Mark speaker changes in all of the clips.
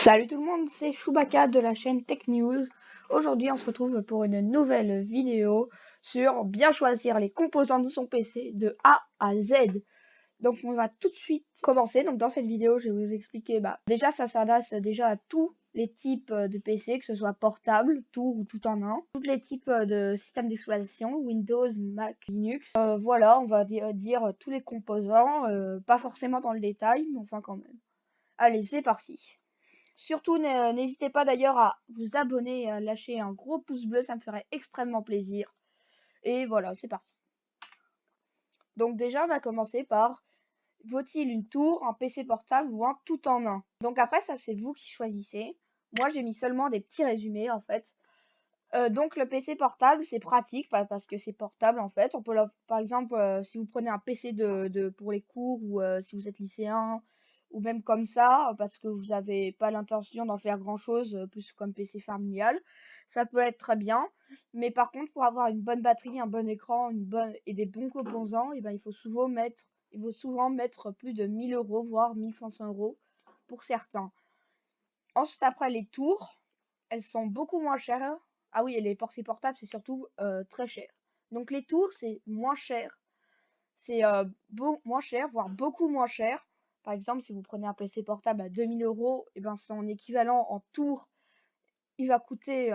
Speaker 1: Salut tout le monde, c'est Chewbacca de la chaîne Tech News. Aujourd'hui, on se retrouve pour une nouvelle vidéo sur bien choisir les composants de son PC de A à Z. Donc, on va tout de suite commencer. Donc, dans cette vidéo, je vais vous expliquer. Déjà, ça s'adresse déjà à tous les types de PC, que ce soit portable, tour ou tout en un. Tous les types de systèmes d'exploitation, Windows, Mac, Linux. Voilà, on va dire tous les composants, pas forcément dans le détail, mais enfin quand même. Allez, c'est parti. Surtout, n'hésitez pas d'ailleurs à vous abonner et à lâcher un gros pouce bleu, ça me ferait extrêmement plaisir. Et voilà, c'est parti. Donc déjà, on va commencer par, vaut-il une tour, un PC portable ou un tout en un? Donc après, ça c'est vous qui choisissez. Moi, j'ai mis seulement des petits résumés en fait. Donc le PC portable, c'est pratique parce que c'est portable en fait. On peut par exemple, si vous prenez un PC pour les cours ou si vous êtes lycéen ou même comme ça, parce que vous n'avez pas l'intention d'en faire grand-chose, plus comme PC familial, ça peut être très bien. Mais par contre, pour avoir une bonne batterie, un bon écran, et des bons composants, et ben, il faut souvent mettre plus de 1000 euros, voire 1500 euros pour certains. Ensuite, après les tours, elles sont beaucoup moins chères. Ah oui, et les PC portables, c'est surtout très cher. Donc les tours, c'est moins cher. C'est moins cher, voire beaucoup moins cher. Par exemple, si vous prenez un PC portable à 2000 euros, et ben son équivalent en tour, il va coûter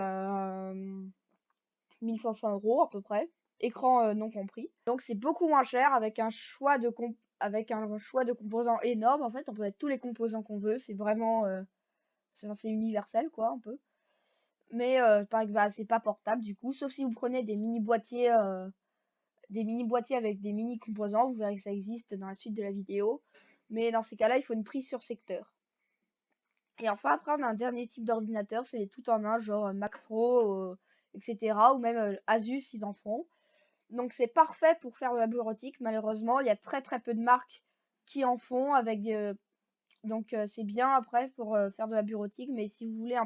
Speaker 1: 1500 euros à peu près. Écran non compris. Donc c'est beaucoup moins cher avec un choix de composants énorme. En fait, on peut mettre tous les composants qu'on veut. C'est vraiment c'est universel quoi, un peu. Mais c'est pas portable du coup, sauf si vous prenez des mini boîtiers avec des mini composants, vous verrez que ça existe dans la suite de la vidéo. Mais dans ces cas-là, il faut une prise sur secteur. Et enfin, après, on a un dernier type d'ordinateur, c'est les tout en un, genre Mac Pro, etc. Ou même Asus, ils en font. Donc c'est parfait pour faire de la bureautique. Malheureusement, il y a très très peu de marques qui en font avec donc c'est bien après pour faire de la bureautique, mais si vous voulez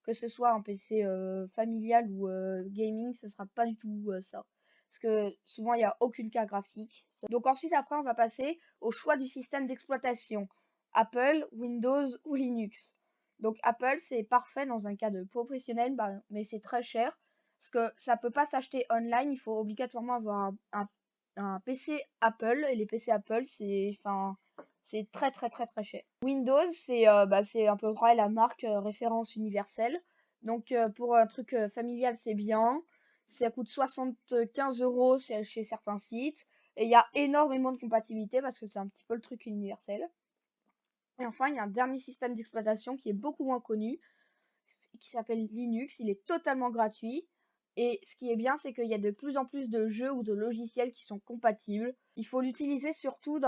Speaker 1: que ce soit un PC familial ou gaming, ce sera pas du tout ça. Parce que souvent il n'y a aucune carte graphique. Donc ensuite après on va passer au choix du système d'exploitation. Apple, Windows ou Linux. Donc Apple c'est parfait dans un cas de professionnel, mais c'est très cher. Parce que ça peut pas s'acheter online, il faut obligatoirement avoir un PC Apple. Et les PC Apple c'est très très très très cher. Windows, c'est à peu près la marque référence universelle. Donc pour un truc familial, c'est bien. Ça coûte 75 euros chez certains sites. Et il y a énormément de compatibilité parce que c'est un petit peu le truc universel. Et enfin, il y a un dernier système d'exploitation qui est beaucoup moins connu, qui s'appelle Linux. Il est totalement gratuit. Et ce qui est bien, c'est qu'il y a de plus en plus de jeux ou de logiciels qui sont compatibles. Il faut l'utiliser surtout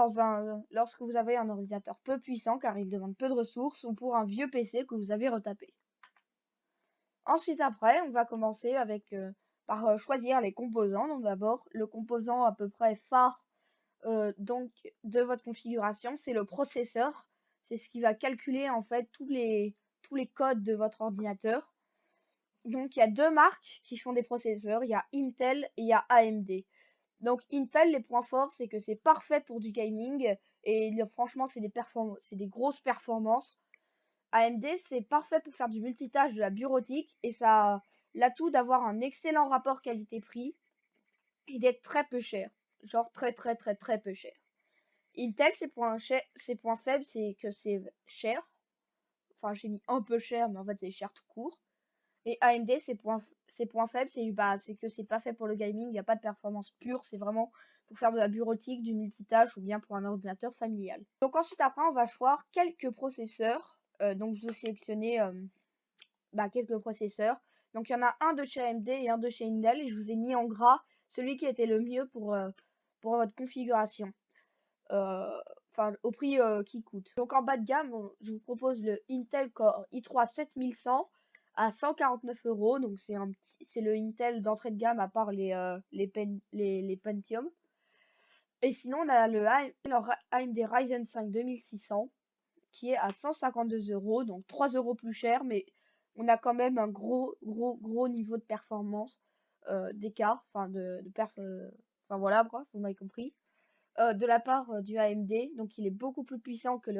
Speaker 1: lorsque vous avez un ordinateur peu puissant car il demande peu de ressources ou pour un vieux PC que vous avez retapé. Ensuite après, on va commencer par choisir les composants. Donc d'abord, le composant à peu près phare donc de votre configuration, c'est le processeur. C'est ce qui va calculer en fait tous les codes de votre ordinateur. Donc il y a deux marques qui font des processeurs, il y a Intel et il y a AMD. Donc Intel, les points forts, c'est que c'est parfait pour du gaming et franchement, c'est des grosses performances. AMD, c'est parfait pour faire du multitâche, de la bureautique et ça a l'atout d'avoir un excellent rapport qualité-prix et d'être très peu cher. Genre très très très très peu cher. Intel, ses points faibles, c'est que c'est cher. Enfin, j'ai mis un peu cher, mais en fait, c'est cher tout court. Et AMD, ses points faibles, c'est que c'est pas fait pour le gaming, il n'y a pas de performance pure, c'est vraiment pour faire de la bureautique, du multitâche ou bien pour un ordinateur familial. Donc ensuite après, on va voir quelques processeurs. Donc je vais sélectionner quelques processeurs. Donc il y en a un de chez AMD et un de chez Intel et je vous ai mis en gras celui qui était le mieux pour votre configuration. Au prix qui coûte. Donc en bas de gamme, je vous propose le Intel Core i3 7100 à 149 euros. Donc c'est le Intel d'entrée de gamme à part les Pentium. Et sinon on a le AMD Ryzen 5 2600 qui est à 152 euros, donc 3 euros plus cher, mais on a quand même un gros niveau de performance d'écart, enfin voilà, bref, vous m'avez compris. De la part du AMD, donc il est beaucoup plus puissant que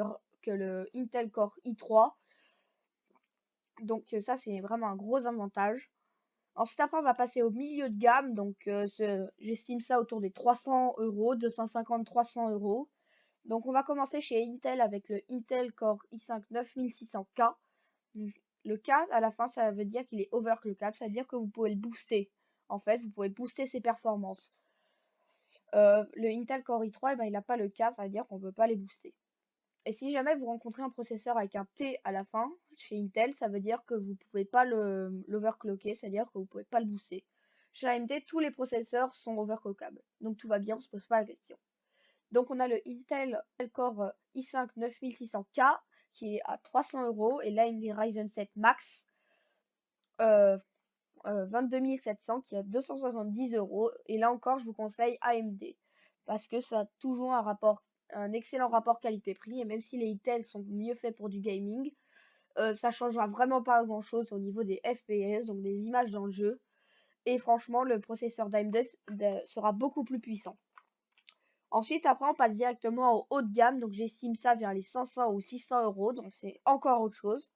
Speaker 1: le Intel Core i3. Donc ça, c'est vraiment un gros avantage. Ensuite, après, on va passer au milieu de gamme. Donc, j'estime ça autour des 300 euros, 250-300 euros. Donc, on va commencer chez Intel avec le Intel Core i5 9600K. Le K, à la fin, ça veut dire qu'il est overclockable. Ça veut dire que vous pouvez le booster. En fait, vous pouvez booster ses performances. Le Intel Core i3, eh ben, il n'a pas le K, ça veut dire qu'on ne peut pas les booster. Et si jamais vous rencontrez un processeur avec un T à la fin, chez Intel, ça veut dire que vous pouvez pas l'overclocker, c'est-à-dire que vous pouvez pas le booster. Chez AMD, tous les processeurs sont overclockables. Donc tout va bien, on se pose pas la question. Donc on a le Intel Core i5 9600K qui est à 300 euros et l'AMD Ryzen 7 Max 22 700 qui est à 270 euros. Et là encore, je vous conseille AMD parce que ça a toujours un excellent rapport qualité-prix. Et même si les Intel sont mieux faits pour du gaming, ça changera vraiment pas grand chose au niveau des FPS, donc des images dans le jeu. Et franchement, le processeur d'AMD sera beaucoup plus puissant. Ensuite, après, on passe directement au haut de gamme. Donc, j'estime ça vers les 500 ou 600 euros. Donc, c'est encore autre chose.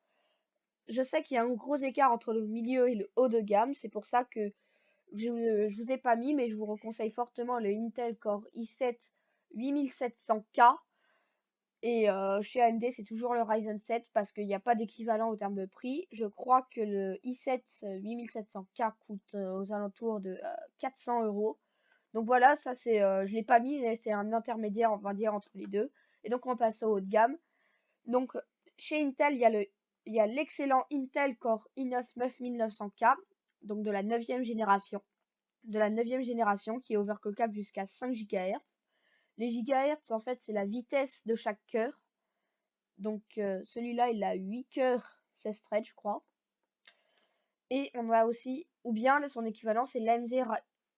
Speaker 1: Je sais qu'il y a un gros écart entre le milieu et le haut de gamme. C'est pour ça que je vous ai pas mis, mais je vous conseille fortement le Intel Core i7 8700K. Et chez AMD, c'est toujours le Ryzen 7 parce qu'il n'y a pas d'équivalent au terme de prix. Je crois que le i7 8700K coûte aux alentours de 400 euros. Donc voilà, ça c'est, je l'ai pas mis, mais c'est un intermédiaire, on va dire, entre les deux. Et donc on passe au haut de gamme. Donc chez Intel, il y a l'excellent Intel Core i9 9900K, donc de la 9e génération. Qui est overclockable jusqu'à 5 GHz. Les gigahertz, en fait, c'est la vitesse de chaque cœur. Donc celui-là, il a 8 cœurs 16 threads, je crois. Et on a aussi, ou bien son équivalent, c'est l'AMD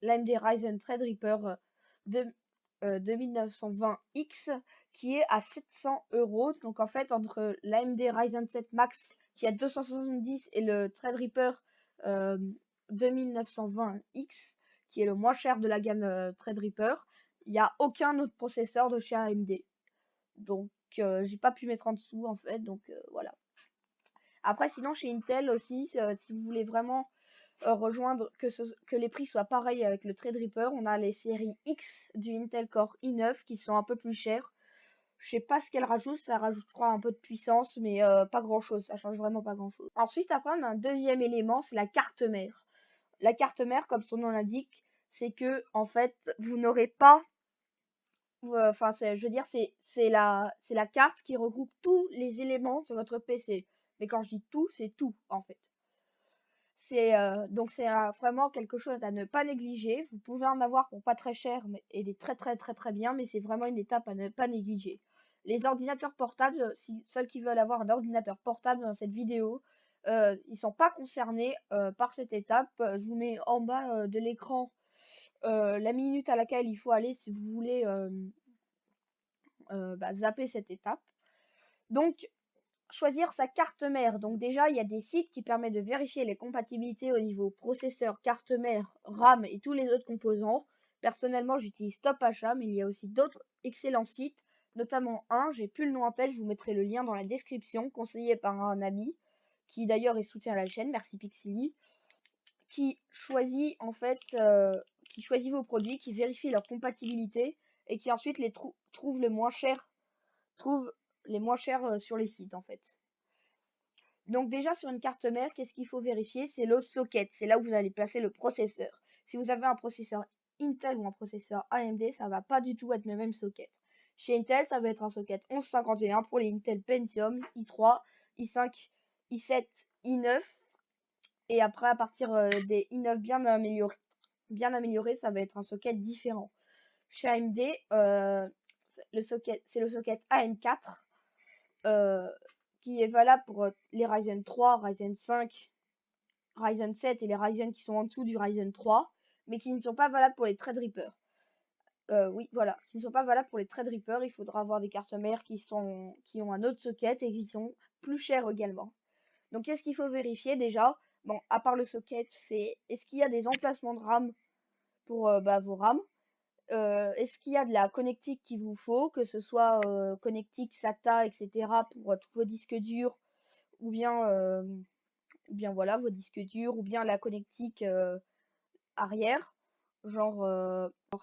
Speaker 1: Ryzen Threadripper 2920X qui est à 700 euros. Donc en fait, entre l'AMD Ryzen 7 Max qui est à 270 et le Threadripper 2920X qui est le moins cher de la gamme Threadripper, il n'y a aucun autre processeur de chez AMD. Donc j'ai pas pu mettre en dessous en fait, donc voilà. Après sinon chez Intel aussi, si vous voulez vraiment rejoindre que les prix soient pareils avec le Threadripper, on a les séries X du Intel Core i9 qui sont un peu plus chères. Je sais pas ce qu'elle rajoute, ça rajoute je crois un peu de puissance, mais pas grand chose, ça change vraiment pas grand chose. Ensuite après on a un deuxième élément, c'est la carte mère. La carte mère, comme son nom l'indique, c'est que en fait vous n'aurez pas enfin, je veux dire, c'est la carte qui regroupe tous les éléments de votre PC. Mais quand je dis tout, c'est tout, en fait. Donc c'est vraiment quelque chose à ne pas négliger. Vous pouvez en avoir pour pas très cher et des très très très très bien, mais c'est vraiment une étape à ne pas négliger. Les ordinateurs portables, si ceux qui veulent avoir un ordinateur portable dans cette vidéo, ils sont pas concernés par cette étape. Je vous mets en bas de l'écran la minute à laquelle il faut aller si vous voulez zapper cette étape. Donc, choisir sa carte mère. Donc déjà, il y a des sites qui permettent de vérifier les compatibilités au niveau processeur, carte mère, RAM et tous les autres composants. Personnellement, j'utilise TopHA, mais il y a aussi d'autres excellents sites, notamment un, j'ai plus le nom en tête, je vous mettrai le lien dans la description, conseillé par un ami, qui d'ailleurs est soutien à la chaîne, merci Pixili, qui choisit en fait, qui choisit vos produits, qui vérifie leur compatibilité et qui ensuite les trouve les moins chers sur les sites en fait. Donc déjà sur une carte mère, qu'est-ce qu'il faut vérifier? C'est le socket, c'est là où vous allez placer le processeur. Si vous avez un processeur Intel ou un processeur AMD, ça va pas du tout être le même socket. Chez Intel, ça va être un socket 1151 pour les Intel Pentium, i3, i5, i7, i9. Et après, à partir des i9 bien améliorés, ça va être un socket différent. Chez AMD, c'est le socket AM4 qui est valable pour les Ryzen 3, Ryzen 5, Ryzen 7 et les Ryzen qui sont en dessous du Ryzen 3, mais qui ne sont pas valables pour les Threadripper. Oui, voilà, qui ne sont pas valables pour les Threadripper, il faudra avoir des cartes mères qui ont un autre socket et qui sont plus chères également. Donc qu'est-ce qu'il faut vérifier déjà? Bon, à part le socket, c'est est-ce qu'il y a des emplacements de RAM pour vos RAM? Est-ce qu'il y a de la connectique qu'il vous faut, que ce soit connectique, SATA, etc. pour tous vos disques durs, ou bien ou bien voilà, vos disques durs, ou bien la connectique arrière. Genre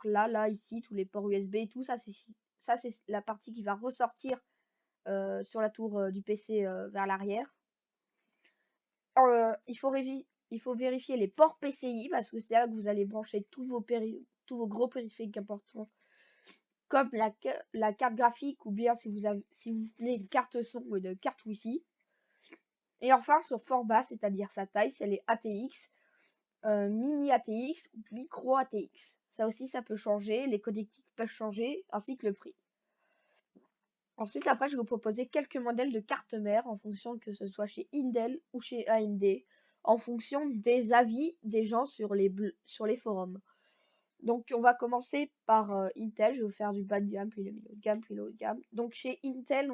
Speaker 1: là, ici, tous les ports USB et tout, ça c'est la partie qui va ressortir sur la tour du PC vers l'arrière. Il faut vérifier les ports PCI parce que c'est là que vous allez brancher tous vos gros périphériques importants comme la carte graphique ou bien si vous voulez une carte son ou une carte Wi-Fi. Et enfin sur fort bas, c'est-à-dire sa taille, si elle est ATX, mini ATX ou micro ATX. Ça aussi ça peut changer, les connectiques peuvent changer ainsi que le prix. Ensuite, après, je vais vous proposer quelques modèles de cartes mères en fonction que ce soit chez Intel ou chez AMD, en fonction des avis des gens sur les forums. Donc, on va commencer par Intel. Je vais vous faire du bas de gamme, puis le milieu de gamme, puis le haut de gamme. Donc, chez Intel,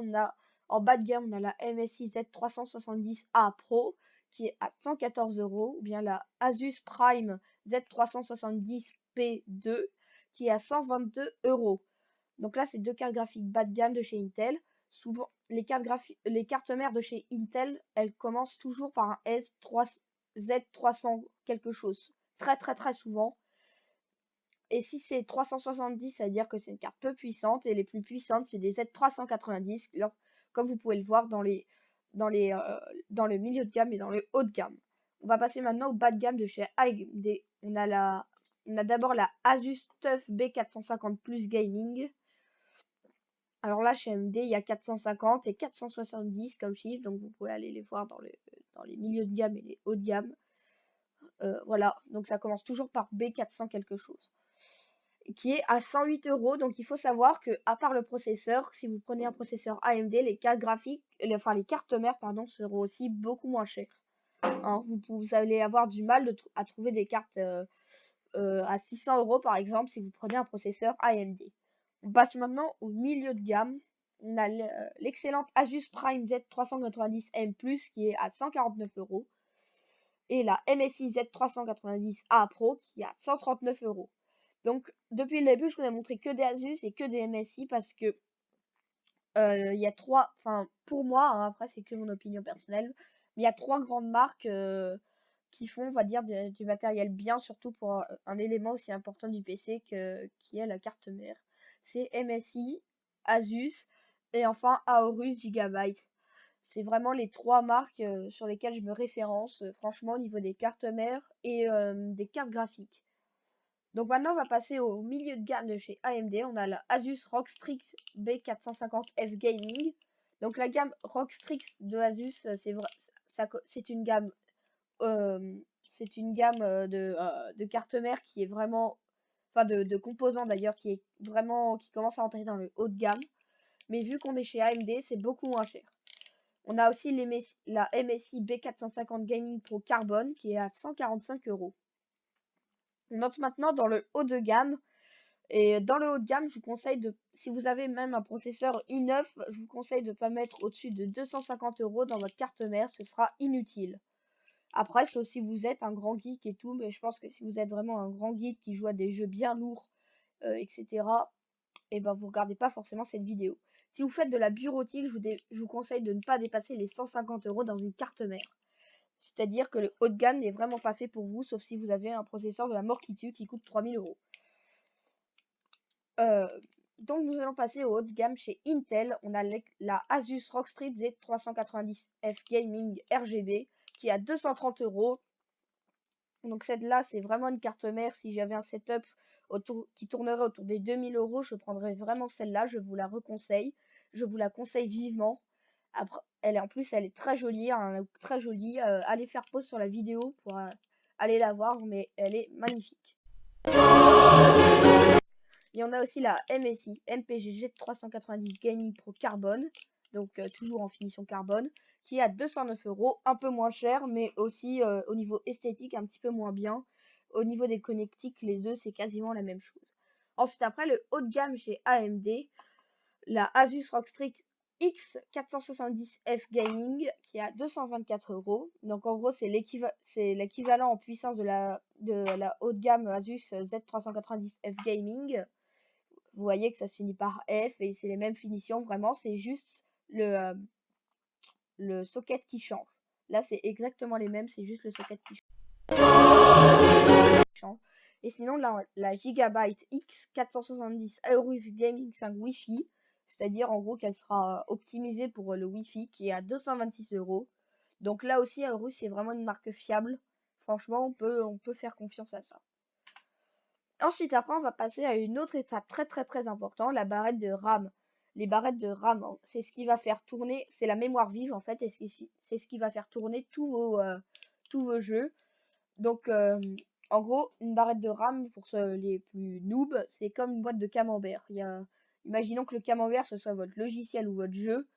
Speaker 1: en bas de gamme, on a la MSI Z370A Pro qui est à 114 €, ou bien la Asus Prime Z370P2 qui est à 122 €. Donc là, c'est deux cartes graphiques bas de gamme de chez Intel. Souvent, les cartes mères de chez Intel, elles commencent toujours par un Z300 quelque chose. Très très très souvent. Et si c'est 370, ça veut dire que c'est une carte peu puissante. Et les plus puissantes, c'est des Z390, comme vous pouvez le voir dans le milieu de gamme et dans le haut de gamme. On va passer maintenant au bas de gamme de chez AMD. On a d'abord la Asus TUF B450 Plus Gaming. Alors là, chez AMD, il y a 450 et 470 comme chiffre, donc vous pouvez aller les voir dans les milieux de gamme et les hauts de gamme. Voilà, donc ça commence toujours par B400 quelque chose, qui est à 108 €. Donc il faut savoir que, à part le processeur, si vous prenez un processeur AMD, les cartes graphiques, les cartes mères, pardon, seront aussi beaucoup moins chères. Hein, vous allez avoir du mal à trouver des cartes à 600 € par exemple si vous prenez un processeur AMD. On passe maintenant au milieu de gamme. On a l'excellente Asus Prime Z390M+, qui est à 149 € et la MSI Z390A Pro qui est à 139 €. Donc depuis le début, je vous ai montré que des Asus et que des MSI parce que il y a pour moi, hein, après c'est que mon opinion personnelle, mais il y a trois grandes marques qui font, on va dire, du matériel bien, surtout pour un élément aussi important du PC qui est la carte mère. C'est MSI, Asus et enfin Aorus Gigabyte. C'est vraiment les trois marques sur lesquelles je me référence, franchement, au niveau des cartes mères et des cartes graphiques. Donc maintenant, on va passer au milieu de gamme de chez AMD. On a la Asus ROG Strix B450F Gaming. Donc la gamme ROG Strix de Asus, c'est une gamme de cartes mères qui est vraiment, enfin de composants d'ailleurs, qui commence à entrer dans le haut de gamme. Mais vu qu'on est chez AMD, c'est beaucoup moins cher. On a aussi la MSI B450 Gaming Pro Carbone qui est à 145 €. On entre maintenant dans le haut de gamme. Et dans le haut de gamme, je vous conseille si vous avez même un processeur i9, je vous conseille de ne pas mettre au-dessus de 250 € dans votre carte mère, ce sera inutile. Après, sauf si vous êtes un grand geek et tout, mais je pense que si vous êtes vraiment un grand geek qui joue à des jeux bien lourds, etc., et ben vous regardez pas forcément cette vidéo. Si vous faites de la bureautique, je vous conseille de ne pas dépasser les 150 € dans une carte mère. C'est-à-dire que le haut de gamme n'est vraiment pas fait pour vous, sauf si vous avez un processeur de la mort qui tue qui coûte 3000 €. Donc nous allons passer au haut de gamme chez Intel. On a la Asus ROG Strix Z390F Gaming RGB qui est à 230 €. Donc celle-là, c'est vraiment une carte mère. Si j'avais un setup qui tournerait autour des 2000 €, je prendrais vraiment celle-là. Je vous la reconseille. Je vous la conseille vivement. Après, en plus, elle est très jolie, un look très joli. Allez faire pause sur la vidéo pour aller la voir, mais elle est magnifique. Et on a aussi la MSI MPG Z390 Gaming Pro Carbone, donc toujours en finition carbone, qui est à 209 €, un peu moins cher, mais aussi au niveau esthétique un petit peu moins bien. Au niveau des connectiques, les deux c'est quasiment la même chose. Ensuite, après le haut de gamme chez AMD, la Asus ROG Strix X470F Gaming qui est à 224 €. Donc en gros, c'est l'équivalent en puissance de la haut de gamme Asus Z390F Gaming. Vous voyez que ça se finit par F et c'est les mêmes finitions, vraiment, c'est juste le socket qui change. Là, c'est exactement les mêmes, c'est juste le socket qui change. Et sinon, la Gigabyte X 470 Aorus Gaming 5 Wi-Fi, c'est-à-dire en gros qu'elle sera optimisée pour le Wi-Fi, qui est à 226 €. Donc là aussi, Aorus, c'est vraiment une marque fiable. Franchement, on peut faire confiance à ça. Ensuite, après, on va passer à une autre étape très importante, la barrette de RAM. Les barrettes de RAM, c'est ce qui va faire tourner, c'est la mémoire vive en fait, et c'est ce qui va faire tourner tous vos jeux. Donc, en gros, une barrette de RAM, pour les plus noobs, c'est comme une boîte de camembert. Imaginons que le camembert, ce soit votre logiciel ou votre jeu,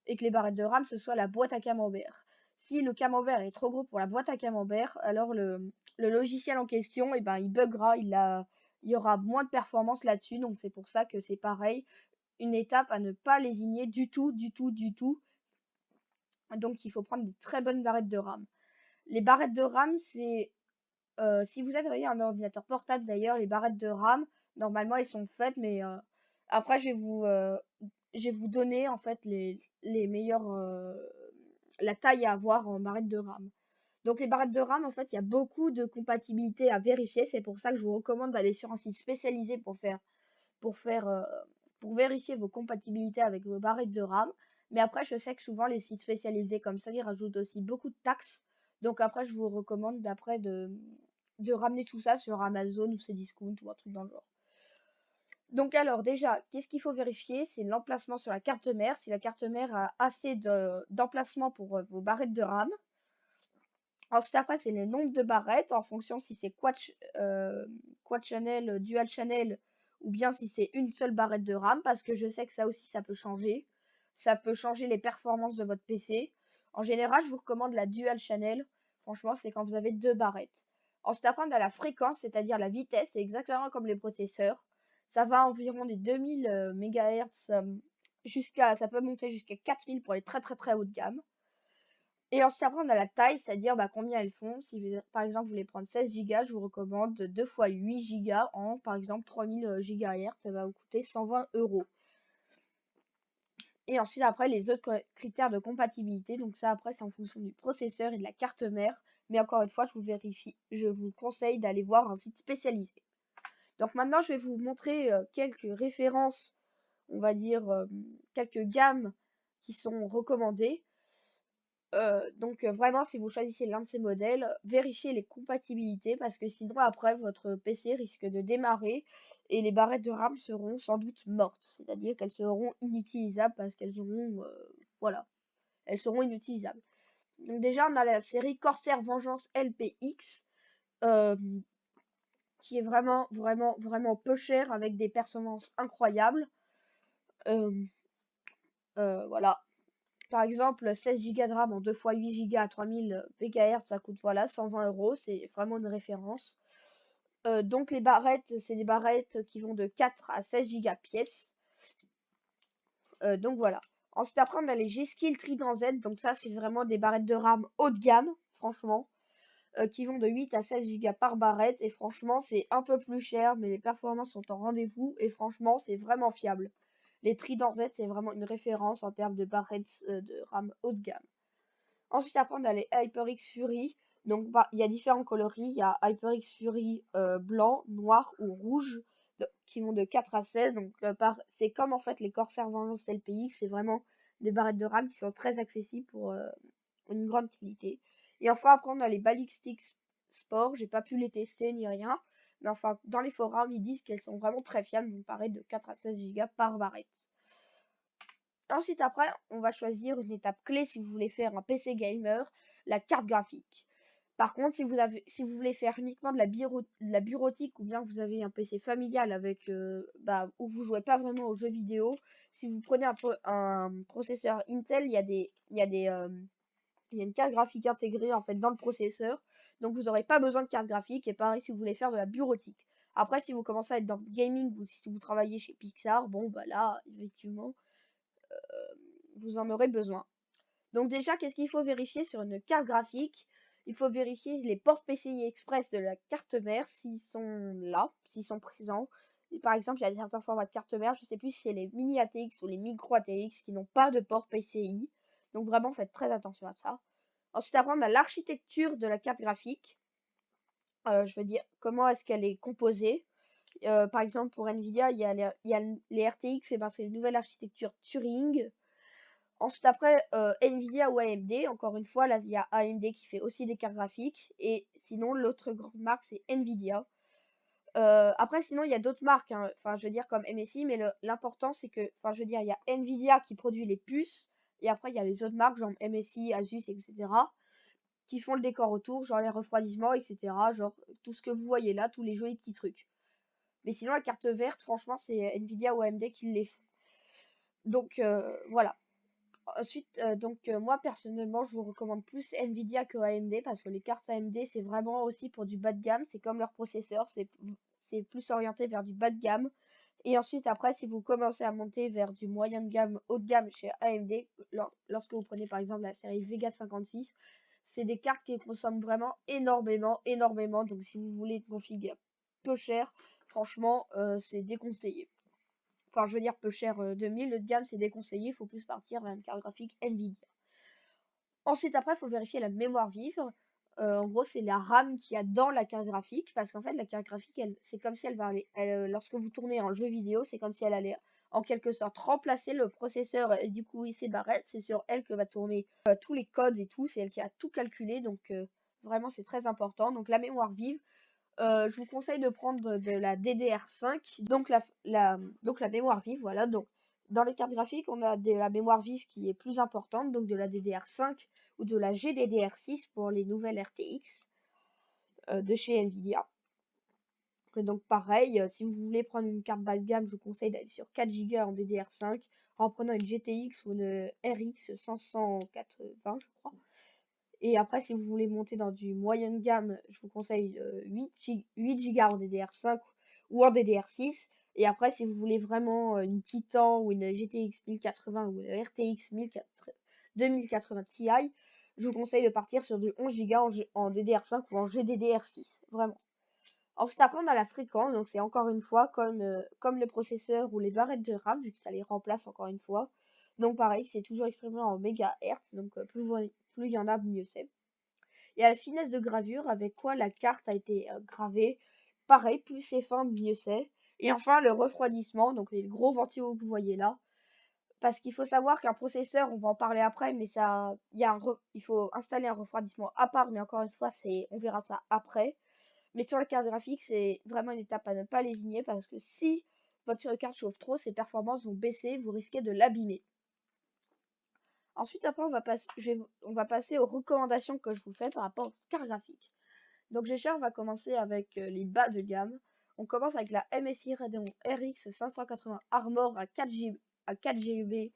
Speaker 1: et que les barrettes de RAM, ce soit la boîte à camembert. Si le camembert est trop gros pour la boîte à camembert, alors le logiciel en question, eh ben, il buggera, il y aura moins de performance là-dessus. Donc c'est pour ça que c'est pareil, une étape à ne pas lésigner du tout. Donc il faut prendre des très bonnes barrettes de RAM. Les barrettes de RAM, c'est si vous avez un ordinateur portable d'ailleurs, les barrettes de RAM, normalement elles sont faites, mais après je vais vous donner en fait les meilleurs la taille à avoir en barrette de RAM. Donc les barrettes de RAM, en fait, il y a beaucoup de compatibilité à vérifier. C'est pour ça que je vous recommande d'aller sur un site spécialisé pour faire pour vérifier vos compatibilités avec vos barrettes de RAM. Mais après, je sais que souvent les sites spécialisés comme ça, ils rajoutent aussi beaucoup de taxes. Donc après, je vous recommande d'après de ramener tout ça sur Amazon ou Cdiscount ou un truc dans le genre. Donc alors déjà, qu'est-ce qu'il faut vérifier? C'est l'emplacement sur la carte mère. Si la carte mère a assez d'emplacement pour vos barrettes de RAM. Ensuite après, c'est le nombre de barrettes en fonction si c'est quad channel, dual channel ou bien si c'est une seule barrette de RAM parce que je sais que ça aussi ça peut changer. Ça peut changer les performances de votre PC. En général, je vous recommande la dual channel. Franchement, c'est quand vous avez deux barrettes. Ensuite après, on a la fréquence, c'est-à-dire la vitesse. C'est exactement comme les processeurs. Ça va environ des 2000 MHz ça peut monter jusqu'à 4000 pour les très haut de gamme. Et ensuite après on a la taille, c'est-à-dire combien elles font. Si par exemple vous voulez prendre 16 Go, je vous recommande 2 fois 8 Go en par exemple 3000 GHz, ça va vous coûter 120 €. Et ensuite après les autres critères de compatibilité, donc ça après c'est en fonction du processeur et de la carte mère. Mais encore une fois, je vous conseille d'aller voir un site spécialisé. Donc maintenant je vais vous montrer quelques références, on va dire quelques gammes qui sont recommandées. Donc vraiment, si vous choisissez l'un de ces modèles, vérifiez les compatibilités parce que sinon après votre PC risque de démarrer et les barrettes de RAM seront sans doute mortes, c'est-à-dire qu'elles seront inutilisables parce qu'elles auront voilà, elles seront inutilisables. Donc déjà, on a la série Corsair Vengeance LPX qui est vraiment peu cher avec des performances incroyables. Voilà. Par exemple, 16 Go de RAM en 2 fois 8 Go à 3000 MHz, ça coûte voilà 120 €. C'est vraiment une référence. Donc les barrettes, c'est des barrettes qui vont de 4 à 16 Go pièce. Donc voilà. Ensuite après on a les G-Skill Trident Z. Donc ça c'est vraiment des barrettes de RAM haut de gamme, franchement. Qui vont de 8 à 16 Go par barrette. Et franchement c'est un peu plus cher, mais les performances sont en rendez-vous. Et franchement c'est vraiment fiable. Les Trident Z c'est vraiment une référence en termes de barrettes de RAM haut de gamme. Ensuite, après, on a les HyperX Fury. Donc, il y a différents coloris. Il y a HyperX Fury blanc, noir ou rouge qui vont de 4 à 16. Donc, c'est comme en fait les Corsair Vengeance LPX. C'est vraiment des barrettes de RAM qui sont très accessibles pour une grande qualité. Et enfin, après, on a les Ballistic Sport. J'ai pas pu les tester ni rien. Mais enfin, dans les forums, ils disent qu'elles sont vraiment très fiables. Donc, pareil, de 4 à 16 Go par barrette. Ensuite, après, on va choisir une étape clé si vous voulez faire un PC gamer, la carte graphique. Par contre, si vous voulez faire uniquement de la bureautique ou bien vous avez un PC familial avec où vous jouez pas vraiment aux jeux vidéo, si vous prenez un processeur Intel, il y a une carte graphique intégrée en fait dans le processeur, donc vous n'aurez pas besoin de carte graphique. Et pareil si vous voulez faire de la bureautique. Après, si vous commencez à être dans le gaming ou si vous travaillez chez Pixar, bon bah là, effectivement vous en aurez besoin. Donc déjà, qu'est-ce qu'il faut vérifier sur une carte graphique? Il faut vérifier les ports PCI Express de la carte mère, s'ils sont là, s'ils sont présents. Et par exemple, il y a certains formats de carte mère, je ne sais plus si c'est les mini ATX ou les micro ATX qui n'ont pas de port PCI. Donc vraiment, faites très attention à ça. Ensuite, après, on a l'architecture de la carte graphique. Je veux dire, comment est-ce qu'elle est composée. Par exemple, pour Nvidia, il y a les RTX, et ben, c'est une nouvelle architecture Turing. Ensuite, après, Nvidia ou AMD, encore une fois, là, il y a AMD qui fait aussi des cartes graphiques. Et sinon, l'autre grande marque, c'est Nvidia. Après, sinon, il y a d'autres marques, hein. Enfin, je veux dire, comme MSI, mais l'important, c'est que, enfin, je veux dire, il y a Nvidia qui produit les puces. Et après, il y a les autres marques, genre MSI, Asus, etc., qui font le décor autour, genre les refroidissements, etc. Genre, tout ce que vous voyez là, tous les jolis petits trucs. Mais sinon, la carte verte, franchement, c'est Nvidia ou AMD qui les font. Donc, voilà. Ensuite, moi personnellement, je vous recommande plus Nvidia que AMD parce que les cartes AMD, c'est vraiment aussi pour du bas de gamme. C'est comme leur processeur, c'est plus orienté vers du bas de gamme. Et ensuite, après, si vous commencez à monter vers du moyen de gamme, haut de gamme chez AMD, lorsque vous prenez par exemple la série Vega 56, c'est des cartes qui consomment vraiment énormément, énormément. Donc, si vous voulez une config peu cher, franchement, c'est déconseillé. Enfin, je veux dire peu cher, 2000, le de gamme c'est déconseillé, il faut plus partir vers une carte graphique Nvidia. Ensuite, après, il faut vérifier la mémoire vive. En gros, c'est la RAM qu'il y a dans la carte graphique, parce qu'en fait, la carte graphique, c'est comme si elle va aller, lorsque vous tournez un jeu vidéo, c'est comme si elle allait en quelque sorte remplacer le processeur, et du coup, ici, barrette, c'est sur elle que va tourner tous les codes et tout, c'est elle qui a tout calculé, donc vraiment, c'est très important. Donc, la mémoire vive, je vous conseille de prendre de la DDR5, donc donc la mémoire vive, voilà. Donc, dans les cartes graphiques, on a de la mémoire vive qui est plus importante, donc de la DDR5 ou de la GDDR6 pour les nouvelles RTX de chez Nvidia. Et donc, pareil, si vous voulez prendre une carte bas de gamme, je vous conseille d'aller sur 4 Go en DDR5 en prenant une GTX ou une RX 580, je crois. Et après, si vous voulez monter dans du moyen de gamme, je vous conseille 8 Go en DDR5 ou en DDR6. Et après, si vous voulez vraiment une Titan ou une GTX 1080 ou une RTX 2080 Ti, je vous conseille de partir sur du 11 Go en DDR5 ou en GDDR6. Vraiment. Ensuite, après, on a la fréquence. Donc, c'est encore une fois comme le processeur ou les barrettes de RAM, vu que ça les remplace encore une fois. Donc, pareil, c'est toujours exprimé en mégahertz. Donc, plus il y en a, mieux c'est. Et à la finesse de gravure avec quoi la carte a été gravée. Pareil, plus c'est fin, mieux c'est. Et enfin, le refroidissement, donc les gros ventilos que vous voyez là. Parce qu'il faut savoir qu'un processeur, on va en parler après, mais ça, il faut installer un refroidissement à part, mais encore une fois, on verra ça après. Mais sur la carte graphique, c'est vraiment une étape à ne pas lésigner parce que si votre carte chauffe trop, ses performances vont baisser, vous risquez de l'abîmer. Ensuite, après, on va passer aux recommandations que je vous fais par rapport aux cartes graphiques. Donc déjà, on va commencer avec les bas de gamme. On commence avec la MSI Radeon RX 580 Armor à 4 GB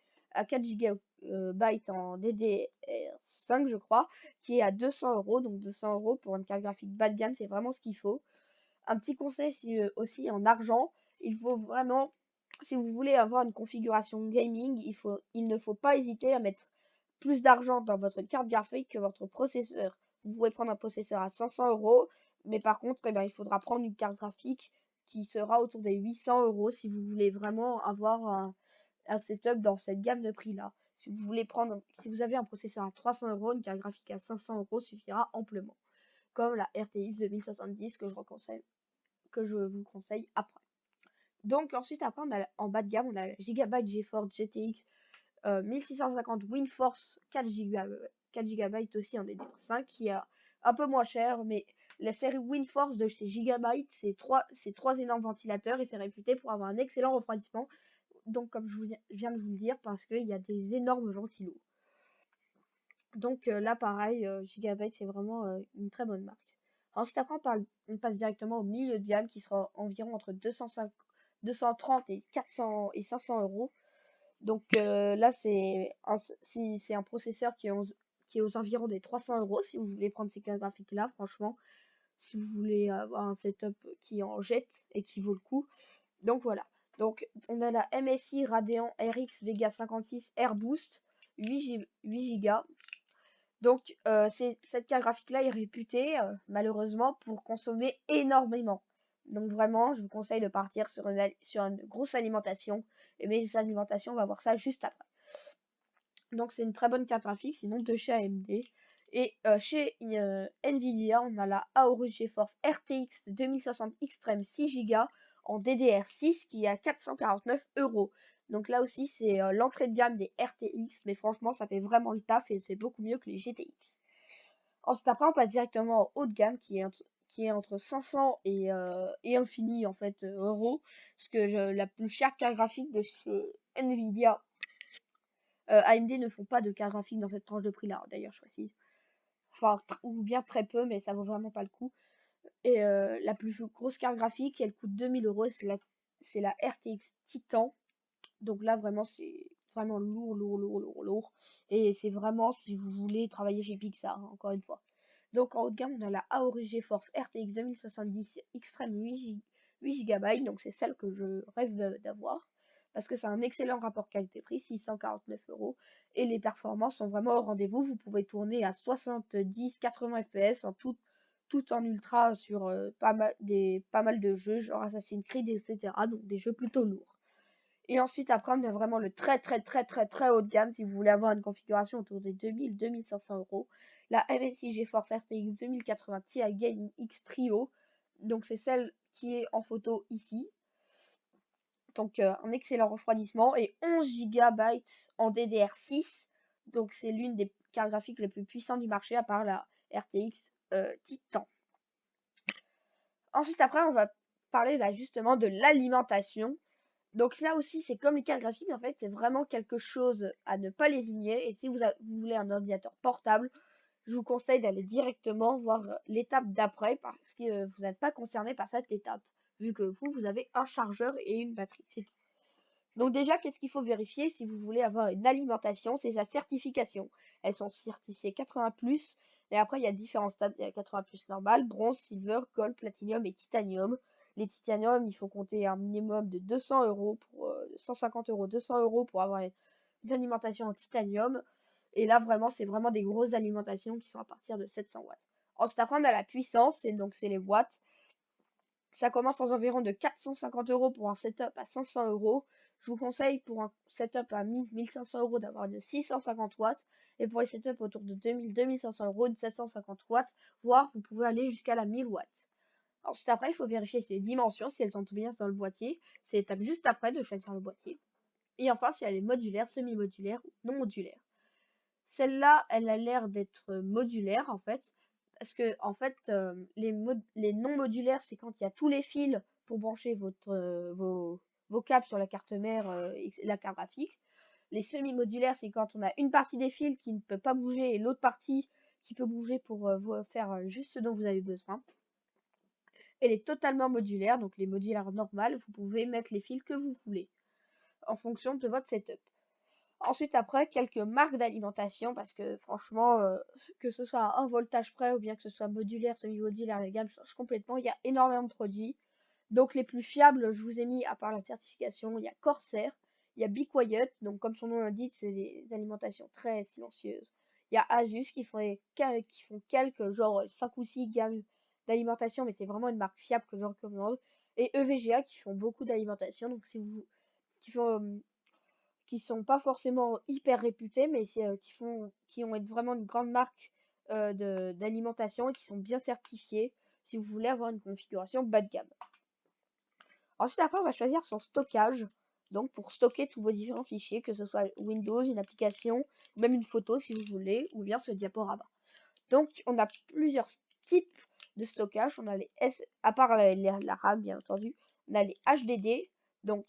Speaker 1: en DDR5, je crois, qui est à 200 euros. Donc 200 euros pour une carte graphique bas de gamme, c'est vraiment ce qu'il faut. Un petit conseil aussi en argent, il faut vraiment, si vous voulez avoir une configuration gaming, il ne faut pas hésiter à mettre plus d'argent dans votre carte graphique que votre processeur. Vous pouvez prendre un processeur à 500 euros, mais par contre, eh ben, il faudra prendre une carte graphique qui sera autour des 800 euros si vous voulez vraiment avoir un setup dans cette gamme de prix là. Si vous avez un processeur à 300 euros, une carte graphique à 500 euros suffira amplement. Comme la RTX 2070 que je vous conseille après. Donc ensuite après en bas de gamme on a la Gigabyte GeForce GTX 1650 WindForce 4 Go aussi en DDR5 qui est un peu moins cher, mais la série WindForce de chez Gigabyte c'est trois énormes ventilateurs et c'est réputé pour avoir un excellent refroidissement. Donc comme je viens de vous le dire, parce qu'il y a des énormes ventilos. Donc là pareil, Gigabyte c'est vraiment une très bonne marque. Ensuite après on passe directement au milieu de gamme qui sera environ entre 230 et 400 et 500 euros. Donc là c'est un processeur qui est aux environs des 300 euros si vous voulez prendre ces cartes graphiques là, franchement, si vous voulez avoir un setup qui en jette et qui vaut le coup. Donc voilà. Donc on a la MSI Radeon RX Vega 56 Air Boost 8 Go. Donc cette carte graphique là est réputée malheureusement pour consommer énormément. Donc vraiment je vous conseille de partir sur une grosse alimentation. Et mes alimentations on va voir ça juste après. Donc c'est une très bonne carte graphique, sinon de chez AMD. Et chez Nvidia, on a la AORUS GeForce RTX 2060 Extreme 6 Go en DDR6 qui est à 449 €. Donc là aussi, c'est l'entrée de gamme des RTX, mais franchement, ça fait vraiment le taf et c'est beaucoup mieux que les GTX. Ensuite, après, on passe directement au haut de gamme qui est entre 500 et infini en fait euros, parce que la plus chère carte graphique de chez Nvidia, AMD ne font pas de carte graphique dans cette tranche de prix là, d'ailleurs je précise. Enfin, ou bien très peu, mais ça vaut vraiment pas le coup. Et la plus grosse carte graphique, elle coûte 2000 €, c'est la RTX Titan. Donc là, vraiment, c'est vraiment lourd, lourd, lourd, lourd, lourd. Et c'est vraiment si vous voulez travailler chez Pixar, hein, encore une fois. Donc en haut de gamme, on a la AORUS GeForce RTX 2070 Extreme 8 GB. Donc c'est celle que je rêve d'avoir. Parce que c'est un excellent rapport qualité-prix, 649 €. Et les performances sont vraiment au rendez-vous. Vous pouvez tourner à 70-80 FPS en tout en ultra sur pas mal de jeux, genre Assassin's Creed, etc. Donc des jeux plutôt lourds. Et ensuite, après, on a vraiment le très haut de gamme si vous voulez avoir une configuration autour des 2000-2500 €. La MSI GeForce RTX 2080 Ti Gaming X Trio. Donc, c'est celle qui est en photo ici. Donc, un excellent refroidissement et 11 GB en DDR6. Donc, c'est l'une des cartes graphiques les plus puissantes du marché à part la RTX Titan. Ensuite, après, on va parler justement de l'alimentation. Donc là aussi, c'est comme les cartes graphiques, en fait, c'est vraiment quelque chose à ne pas lésigner. Et si vous voulez un ordinateur portable, je vous conseille d'aller directement voir l'étape d'après parce que vous n'êtes pas concerné par cette étape, vu que vous avez un chargeur et une batterie, c'est tout. Donc déjà, qu'est-ce qu'il faut vérifier si vous voulez avoir une alimentation? C'est sa certification. Elles sont certifiées 80+, et après, il y a différents stades. Il y a 80+ normal, bronze, silver, gold, platinum et titanium. Les titanium, il faut compter un minimum de 200 € pour 150 €, 200 € pour avoir une alimentation en titanium. Et là, vraiment, c'est vraiment des grosses alimentations qui sont à partir de 700 watts. Ensuite, après, on a la puissance, et donc c'est les watts. Ça commence aux environs de 450 € pour un setup à 500 €. Je vous conseille pour un setup à 1000-1500 € d'avoir une 650 watts. Et pour les setups autour de 2000-2500 € une 750 watts, voire vous pouvez aller jusqu'à la 1000 watts. Ensuite après, il faut vérifier ses dimensions, si elles sont bien dans le boîtier. C'est l'étape juste après de choisir le boîtier. Et enfin, si elle est modulaire, semi-modulaire ou non modulaire. Celle-là, elle a l'air d'être modulaire en fait. Parce que en fait, les non modulaires, c'est quand il y a tous les fils pour brancher vos câbles sur la carte mère et la carte graphique. Les semi-modulaires, c'est quand on a une partie des fils qui ne peut pas bouger et l'autre partie qui peut bouger pour faire juste ce dont vous avez besoin. Et les totalement modulaires, donc les modulaires normales, vous pouvez mettre les fils que vous voulez en fonction de votre setup. Ensuite, après, quelques marques d'alimentation, parce que franchement, que ce soit à un voltage près ou bien que ce soit modulaire, semi-modulaire, les gammes changent complètement. Il y a énormément de produits. Donc, les plus fiables, je vous ai mis, à part la certification, il y a Corsair, il y a Be Quiet, donc comme son nom l'indique, c'est des alimentations très silencieuses. Il y a Asus qui font quelques, genre 5 ou 6 gammes d'alimentation, mais c'est vraiment une marque fiable que je recommande. Et EVGA qui font beaucoup d'alimentation, donc si vous qui font qui sont pas forcément hyper réputés, mais qui ont vraiment une grande marque d'alimentation et qui sont bien certifiés si vous voulez avoir une configuration bas de gamme. Ensuite, après, on va choisir son stockage. Donc, pour stocker tous vos différents fichiers, que ce soit Windows, une application, même une photo si vous voulez, ou bien ce diaporama. Donc, on a plusieurs types de stockage. On a à part la RAM, bien entendu, on a les HDD, donc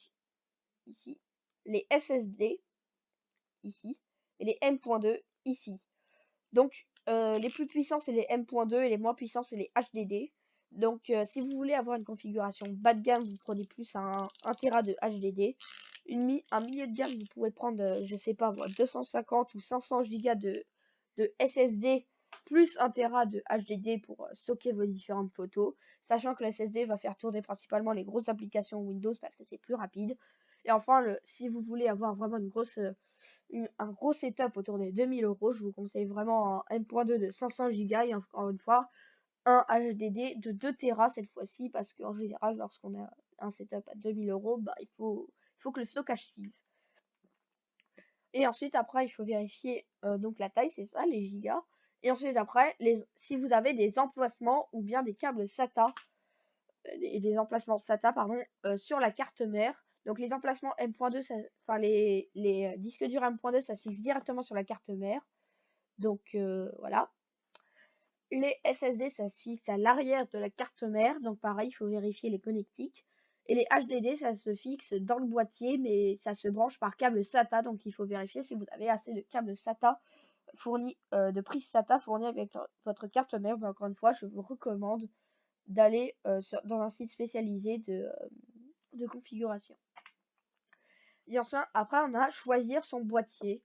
Speaker 1: ici, les SSD, ici, et les M.2 ici. Donc, les plus puissants, c'est les M.2 et les moins puissants, c'est les HDD. Donc, si vous voulez avoir une configuration bas de gamme, vous prenez plus un Tera de HDD. Un milieu de gamme, vous pouvez prendre, je sais pas moi, 250 ou 500 Go de SSD plus 1 Tera de HDD pour stocker vos différentes photos. Sachant que le SSD va faire tourner principalement les grosses applications Windows parce que c'est plus rapide. Et enfin, si vous voulez avoir vraiment un gros setup autour des 2000 €, je vous conseille vraiment un M.2 de 500 Go et encore une fois un HDD de 2 Tera cette fois-ci parce qu'en général lorsqu'on a un setup à 2000 €, bah, il faut que le stockage suive. Et ensuite après il faut vérifier donc la taille, c'est ça, les gigas. Et ensuite après, si vous avez des emplacements ou bien des câbles SATA, et des emplacements SATA, pardon, sur la carte mère. Donc les emplacements M.2, enfin les disques durs M.2, ça se fixe directement sur la carte mère. Donc voilà. Les SSD, ça se fixe à l'arrière de la carte mère. Donc pareil, il faut vérifier les connectiques. Et les HDD, ça se fixe dans le boîtier, mais ça se branche par câble SATA. Donc il faut vérifier si vous avez assez de câbles SATA fournis, de prise SATA fournis avec votre carte mère. Mais encore une fois, je vous recommande d'aller dans un site spécialisé de configuration. Et enfin, après, on a choisir son boîtier.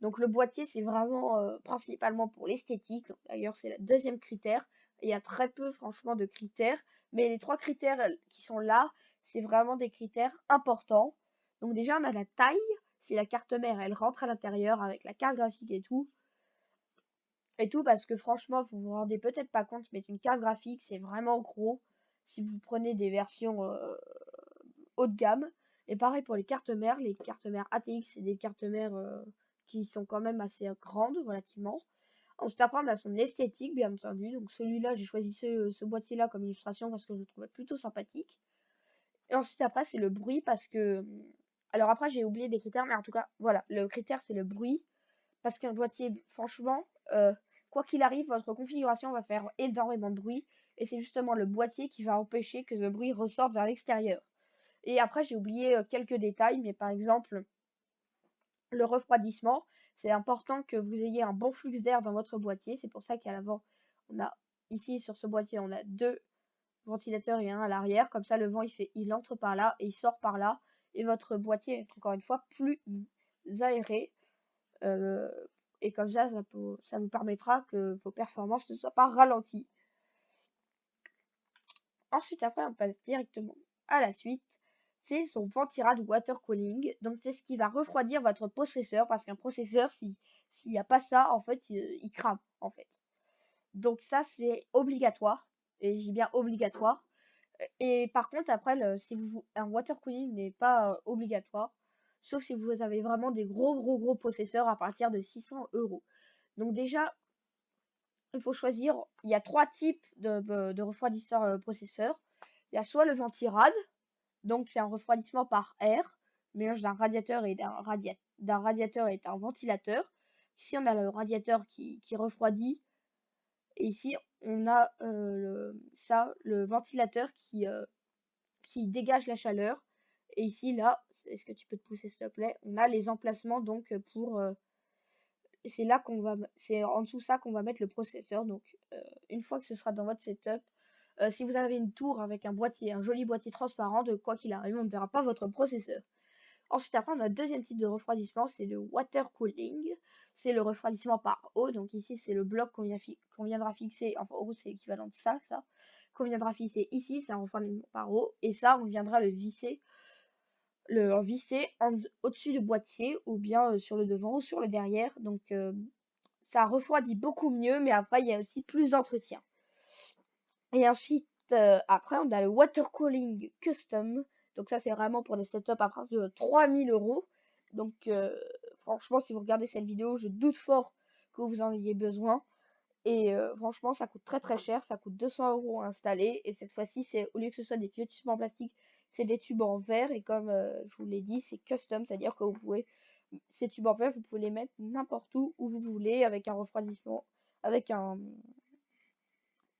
Speaker 1: Donc le boîtier, c'est vraiment principalement pour l'esthétique. D'ailleurs, c'est le deuxième critère. Il y a très peu, franchement, de critères. Mais les 3 critères qui sont là, c'est vraiment des critères importants. Donc déjà, on a la taille. Si la carte mère, elle rentre à l'intérieur avec la carte graphique et tout. Parce que franchement, vous vous rendez peut-être pas compte, mais une carte graphique, c'est vraiment gros. Si vous prenez des versions haut de gamme. Et pareil pour les cartes mères. Les cartes mères ATX, c'est des cartes mères qui sont quand même assez grandes, relativement. Ensuite, après, on a son esthétique, bien entendu. Donc celui-là, j'ai choisi ce boîtier-là comme illustration parce que je le trouvais plutôt sympathique. Et ensuite, après, c'est le bruit parce que... Alors après, j'ai oublié des critères, mais en tout cas, voilà. Le critère, c'est le bruit. Parce qu'un boîtier, franchement, quoi qu'il arrive, votre configuration va faire énormément de bruit. Et c'est justement le boîtier qui va empêcher que le bruit ressorte vers l'extérieur. Et après, j'ai oublié quelques détails, mais par exemple, le refroidissement, c'est important que vous ayez un bon flux d'air dans votre boîtier. C'est pour ça qu'à l'avant, on a ici sur ce boîtier, on a 2 ventilateurs et un à l'arrière. Comme ça, le vent, il entre par là et il sort par là. Et votre boîtier est encore une fois plus aéré. Et comme ça vous permettra que vos performances ne soient pas ralenties. Ensuite, après, on passe directement à la suite. C'est son ventirad water cooling. Donc, c'est ce qui va refroidir votre processeur. Parce qu'un processeur, s'il n'y a pas ça, en fait, il crame, en fait. Donc, ça, c'est obligatoire. Et j'ai bien obligatoire. Et par contre, après, un water cooling n'est pas obligatoire. Sauf si vous avez vraiment des gros processeurs à partir de 600 €. Donc, déjà, il faut choisir. Il y a 3 types de refroidisseurs processeurs. Il y a soit le ventirad. Donc c'est un refroidissement par air, mélange d'un radiateur et d'un radiateur et d'un ventilateur. Ici on a le radiateur qui refroidit. Et ici on a le ventilateur qui dégage la chaleur. Et ici là, est-ce que tu peux te pousser s'il te plaît? On a les emplacements donc pour c'est en dessous ça qu'on va mettre le processeur. Donc une fois que ce sera dans votre setup, si vous avez une tour avec un joli boîtier transparent, de quoi qu'il arrive, on ne verra pas votre processeur. Ensuite, après, on a le deuxième type de refroidissement, c'est le water cooling. C'est le refroidissement par eau. Donc ici, c'est le bloc qu'on viendra fixer. Enfin, en gros, c'est l'équivalent de ça. Qu'on viendra fixer ici, c'est un refroidissement par eau. Et ça, on viendra le visser au-dessus du boîtier ou bien sur le devant ou sur le derrière. Donc ça refroidit beaucoup mieux, mais après il y a aussi plus d'entretien. Et ensuite, après on a le water cooling custom. Donc ça c'est vraiment pour des setups à partir de 3000 €. Donc franchement, si vous regardez cette vidéo, je doute fort que vous en ayez besoin. Et franchement, ça coûte très cher, ça coûte 200 € à installer. Et cette fois-ci, c'est au lieu que ce soit des vieux tubes en plastique, c'est des tubes en verre. Et comme je vous l'ai dit, c'est custom, c'est-à-dire que vous pouvez, ces tubes en verre, vous pouvez les mettre n'importe où vous voulez, avec un refroidissement, avec un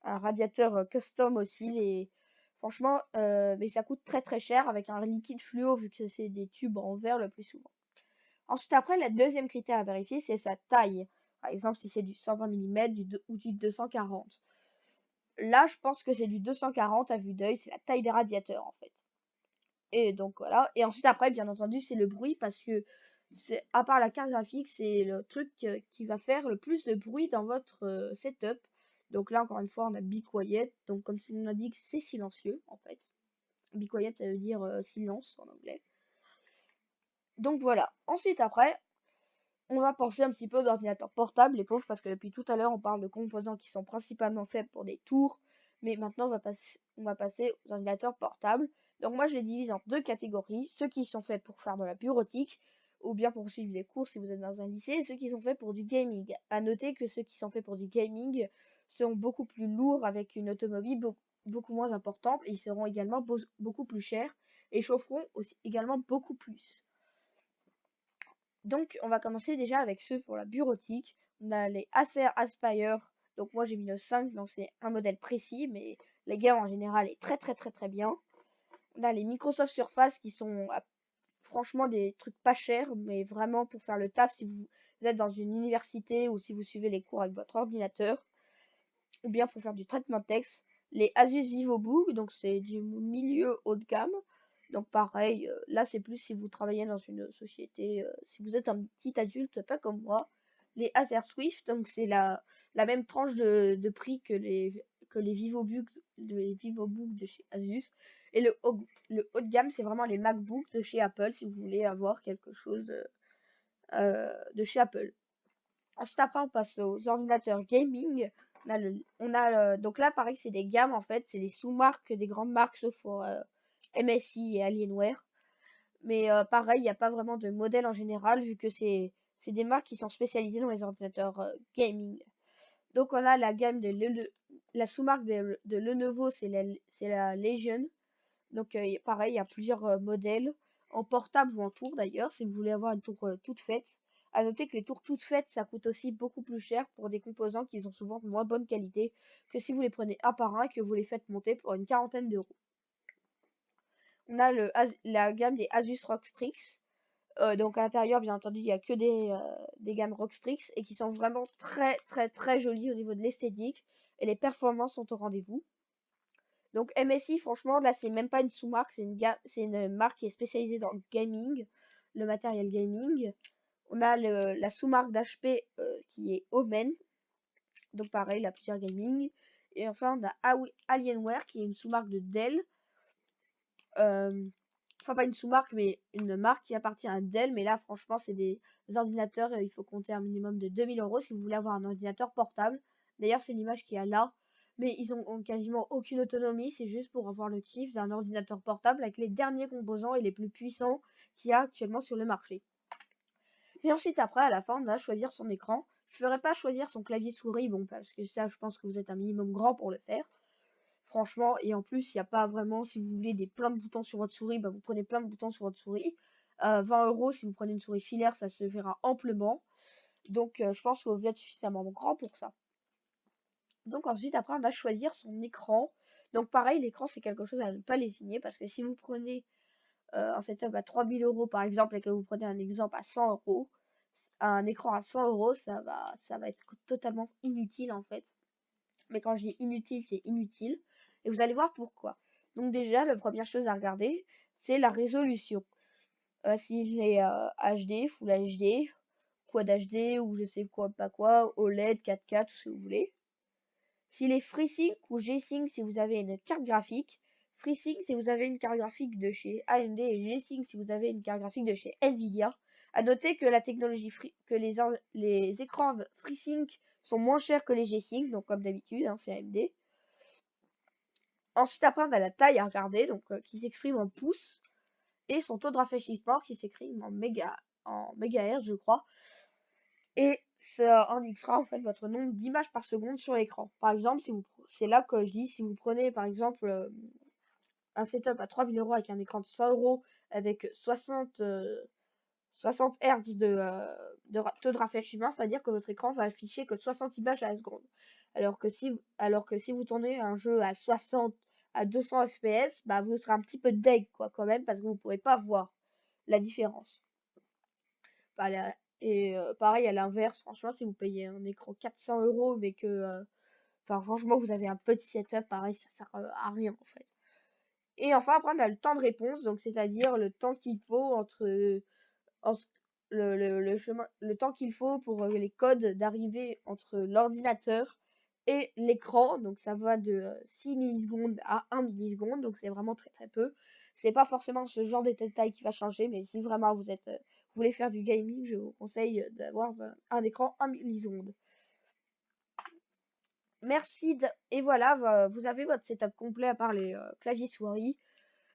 Speaker 1: radiateur custom aussi. Franchement, mais ça coûte très cher avec un liquide fluo, vu que c'est des tubes en verre le plus souvent. Ensuite, après, le deuxième critère à vérifier, c'est sa taille. Par exemple, si c'est du 120 mm ou du 240. Là, je pense que c'est du 240 à vue d'œil, c'est la taille des radiateurs en fait. Et donc voilà. Et ensuite, après, bien entendu, c'est le bruit parce que à part la carte graphique, c'est le truc qui va faire le plus de bruit dans votre setup. Donc là, encore une fois, on a Be Quiet. Donc, comme ça nous indique, c'est silencieux en fait. Be Quiet, ça veut dire silence en anglais. Donc voilà. Ensuite, après, on va penser un petit peu aux ordinateurs portables, les pauvres, parce que depuis tout à l'heure, on parle de composants qui sont principalement faits pour des tours. Mais maintenant, on va passer aux ordinateurs portables. Donc moi, je les divise en 2 catégories. Ceux qui sont faits pour faire de la bureautique, ou bien pour suivre les cours si vous êtes dans un lycée, et ceux qui sont faits pour du gaming. À noter que ceux qui sont faits pour du gaming seront beaucoup plus lourds avec une autonomie beaucoup moins importante, et ils seront également beaucoup plus chers et chaufferont aussi également beaucoup plus. Donc on va commencer déjà avec ceux pour la bureautique. On a les Acer Aspire, donc moi j'ai mis le 5, donc c'est un modèle précis, mais la gamme en général est très bien. On a les Microsoft Surface qui sont franchement des trucs pas chers, mais vraiment pour faire le taf si vous êtes dans une université ou si vous suivez les cours avec votre ordinateur, ou bien pour faire du traitement de texte. Les Asus VivoBook, donc c'est du milieu haut de gamme. Donc pareil, là c'est plus si vous travaillez dans une société, si vous êtes un petit adulte, pas comme moi. Les Acer Swift, donc c'est la même tranche de prix que les VivoBook de chez Asus. Et le haut de gamme, c'est vraiment les MacBooks de chez Apple si vous voulez avoir quelque chose de chez Apple. Ensuite, après, on passe aux ordinateurs gaming. Donc là, pareil, c'est des gammes en fait, c'est des sous-marques des grandes marques sauf pour MSI et Alienware. Mais pareil, il n'y a pas vraiment de modèle en général vu que c'est des marques qui sont spécialisées dans les ordinateurs gaming. Donc on a la gamme la sous-marque de Lenovo, c'est la Legion. Donc pareil, il y a plusieurs modèles en portable ou en tour d'ailleurs, si vous voulez avoir une tour toute faite. À noter que les tours toutes faites, ça coûte aussi beaucoup plus cher pour des composants qui sont souvent de moins bonne qualité que si vous les prenez un par un et que vous les faites monter pour une quarantaine d'euros. On a la gamme des Asus ROG Strix. Donc à l'intérieur, bien entendu, il n'y a que des gammes ROG Strix et qui sont vraiment très jolies au niveau de l'esthétique et les performances sont au rendez-vous. Donc MSI, franchement, là, c'est même pas une sous-marque, c'est une marque qui est spécialisée dans le gaming, le matériel gaming. On a la sous-marque d'HP qui est Omen, donc pareil, la plusieurs gaming. Et enfin, on a Alienware qui est une sous-marque de Dell. Enfin, pas une sous-marque, mais une marque qui appartient à Dell. Mais là, franchement, c'est des ordinateurs, il faut compter un minimum de 2000 € si vous voulez avoir un ordinateur portable. D'ailleurs, c'est l'image qu'il y a là. Mais ils ont quasiment aucune autonomie, c'est juste pour avoir le kiff d'un ordinateur portable avec les derniers composants et les plus puissants qu'il y a actuellement sur le marché. Et ensuite, après, à la fin, on a choisir son écran. Je ne ferai pas choisir son clavier souris, bon, parce que ça, je pense que vous êtes un minimum grand pour le faire. Franchement, et en plus, il n'y a pas vraiment, si vous voulez plein de boutons sur votre souris, bah, vous prenez plein de boutons sur votre souris. 20 € si vous prenez une souris filaire, ça se verra amplement. Donc, je pense que vous êtes suffisamment grand pour ça. Donc ensuite, après, on va choisir son écran. Donc pareil, l'écran, c'est quelque chose à ne pas lésigner, parce que si vous prenez un setup à 3000 € par exemple, et que vous prenez un exemple à 100 €, un écran à 100 €, ça va être totalement inutile en fait. Mais quand je dis inutile, c'est inutile. Et vous allez voir pourquoi. Donc déjà, la première chose à regarder, c'est la résolution. S'il est HD, Full HD, Quad HD, ou je sais quoi, pas quoi, OLED, 4K, tout ce que vous voulez. S'il est FreeSync ou G-Sync si vous avez une carte graphique. FreeSync si vous avez une carte graphique de chez AMD et G-Sync si vous avez une carte graphique de chez Nvidia. À noter que la technologie les écrans FreeSync sont moins chers que les G-Sync, donc comme d'habitude, hein, c'est AMD. Ensuite, après, on a la taille à regarder, donc qui s'exprime en pouces, et son taux de rafraîchissement qui s'exprime en mégahertz, je crois. Et ça indiquera en fait votre nombre d'images par seconde sur l'écran. Par exemple, c'est là que je dis, si vous prenez par exemple un setup à 3000 € avec un écran de 100 € avec 60 Hz de taux de rafraîchissement, c'est-à-dire que votre écran va afficher que 60 images à la seconde. Alors que si vous tournez un jeu à 60 à 200 FPS, bah vous serez un petit peu deg quoi quand même parce que vous ne pourrez pas voir la différence. Et pareil à l'inverse, franchement, si vous payez un écran 400 € mais que enfin franchement vous avez un petit setup, pareil, ça sert à rien en fait. Et enfin après on a le temps de réponse, donc c'est-à-dire le temps qu'il faut entre le temps qu'il faut pour les codes d'arriver entre l'ordinateur et l'écran. Donc ça va de 6 millisecondes à 1 milliseconde, donc c'est vraiment très peu. C'est pas forcément ce genre de détail qui va changer, mais si vraiment vous voulez faire du gaming, je vous conseille d'avoir un écran 1 milliseconde. Merci et voilà, vous avez votre setup complet à part les claviers souris.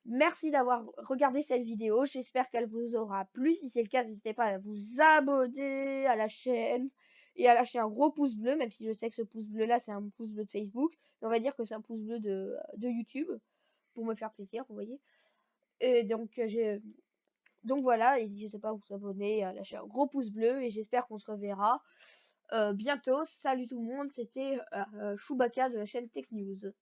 Speaker 1: Merci d'avoir regardé cette vidéo. J'espère qu'elle vous aura plu. Si c'est le cas, n'hésitez pas à vous abonner à la chaîne et à lâcher un gros pouce bleu, même si je sais que ce pouce bleu là, c'est un pouce bleu de Facebook. Mais on va dire que c'est un pouce bleu de YouTube pour me faire plaisir, vous voyez. Et donc voilà, n'hésitez pas à vous abonner et à lâcher un gros pouce bleu et j'espère qu'on se reverra bientôt. Salut tout le monde, c'était Chewbacca de la chaîne Tech News.